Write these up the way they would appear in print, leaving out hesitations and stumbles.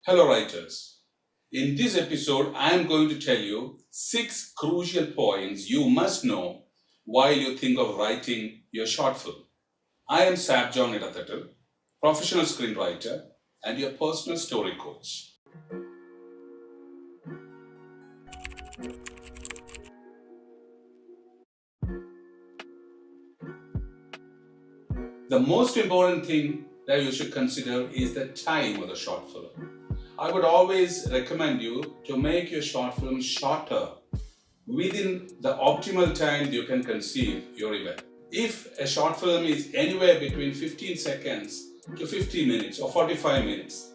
Hello writers. In this episode, I am going to tell you 6 crucial points you must know while you think of writing your short film. I am Sab John Edathattil, professional screenwriter and your personal story coach. The most important thing that you should consider is the time of the short film. I would always recommend you to make your short film shorter within the optimal time you can conceive your event. If a short film is anywhere between 15 seconds to 50 minutes or 45 minutes,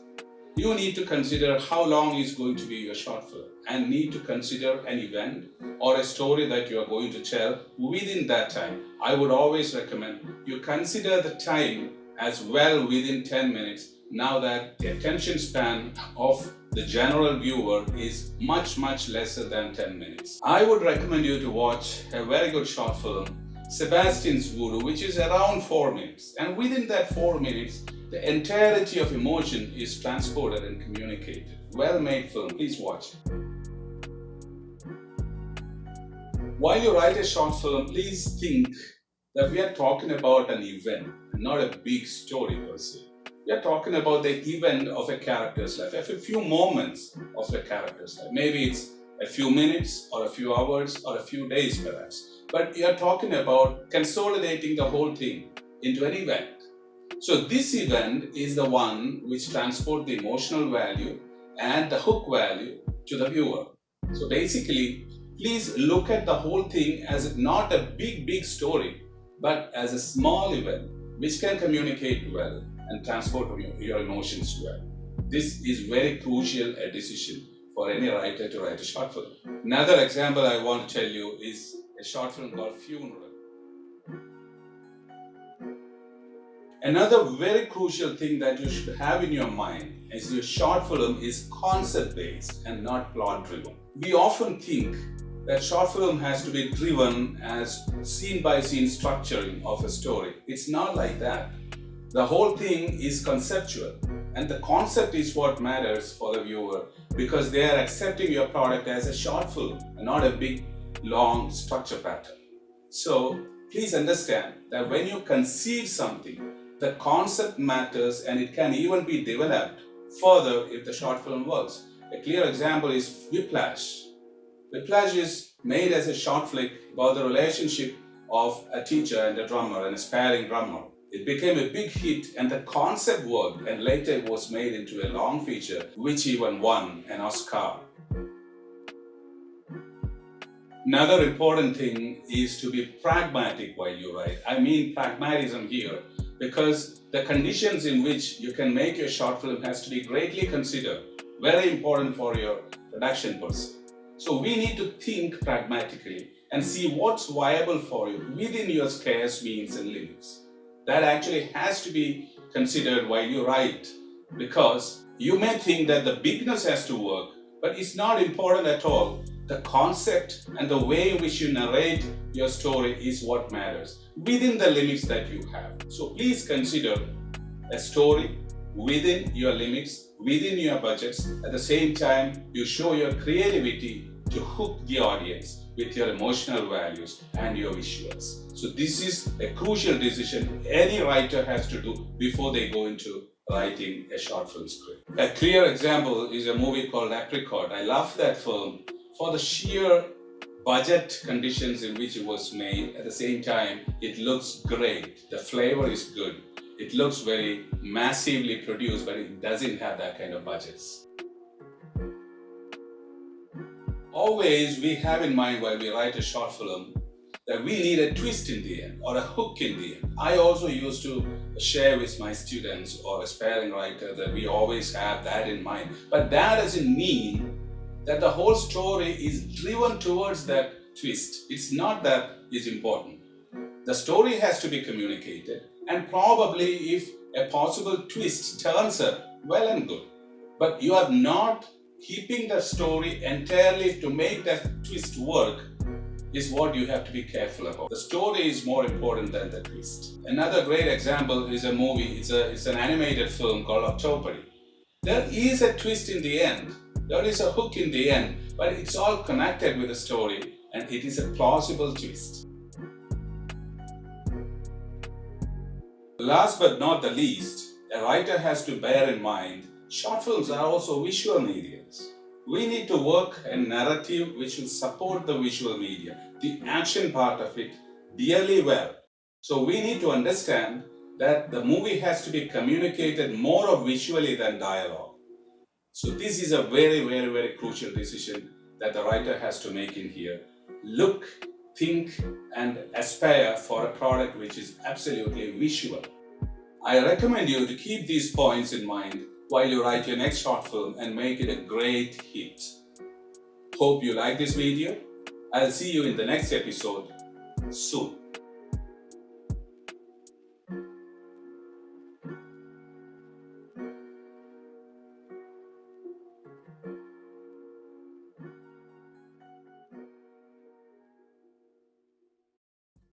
you need to consider how long is going to be your short film and need to consider an event or a story that you are going to tell within that time. I would always recommend you consider the time as well within 10 minutes now that the attention span of the general viewer is much lesser than 10 minutes. I would recommend you to watch a very good short film, Sebastian's Voodoo, which is around 4 minutes. And within that 4 minutes, the entirety of emotion is transported and communicated. Well-made film, please watch it. While you write a short film, please think that we are talking about an event, not a big story per se. We are talking about the event of a character's life, a few moments of a character's life. Maybe it's a few minutes or a few hours or a few days perhaps. But you are talking about consolidating the whole thing into an event. So this event is the one which transports the emotional value and the hook value to the viewer. So basically, please look at the whole thing as not a big story, but as a small event which can communicate well and transport your emotions well. This is very crucial a decision for any writer to write a short film. Another example I want to tell you is a short film called Funeral. Another very crucial thing that you should have in your mind is your short film is concept-based and not plot-driven. We often think that short film has to be driven as scene-by-scene structuring of a story. It's not like that. The whole thing is conceptual, and the concept is what matters for the viewer because they are accepting your product as a short film and not a big, long structure pattern. So please understand that when you conceive something, the concept matters and it can even be developed further if the short film works. A clear example is Whiplash. Whiplash is made as a short flick about the relationship of a teacher and a drummer, an aspiring drummer. It became a big hit and the concept worked, and later it was made into a long feature which even won an Oscar. Another important thing is to be pragmatic while you write. I mean pragmatism here because the conditions in which you can make your short film has to be greatly considered, very important for your production person. So we need to think pragmatically and see what's viable for you within your scarce means and limits. That actually has to be considered while you write because you may think that the bigness has to work, but it's not important at all. The concept and the way in which you narrate your story is what matters within the limits that you have. So please consider a story within your limits, within your budgets. At the same time, you show your creativity to hook the audience with your emotional values and your visuals. So this is a crucial decision any writer has to do before they go into writing a short film script. A clear example is a movie called Apricot. I love that film for the sheer budget conditions in which it was made. At the same time, it looks great. The flavor is good. It looks very massively produced, but it doesn't have that kind of budgets. Always we have in mind while we write a short film that we need a twist in the end or a hook in the end. I also used to share with my students or aspiring writers that we always have that in mind. But that doesn't mean that the whole story is driven towards that twist. It's not that is important. The story has to be communicated, and probably if a possible twist turns up, well and good. But you are not keeping the story entirely to make that twist work is what you have to be careful about. The story is more important than the twist. Another great example is a movie, it's an animated film called Octopodi. There is a twist in the end, there is a hook in the end, but it's all connected with the story and it is a plausible twist. Last but not the least, a writer has to bear in mind short films are also visual mediums. We need to work a narrative which will support the visual media, the action part of it, really well. So we need to understand that the movie has to be communicated more visually than dialogue. So this is a very crucial decision that the writer has to make in here. Look, think, and aspire for a product which is absolutely visual. I recommend you to keep these points in mind while you write your next short film and make it a great hit. Hope you like this video. I'll see you in the next episode soon.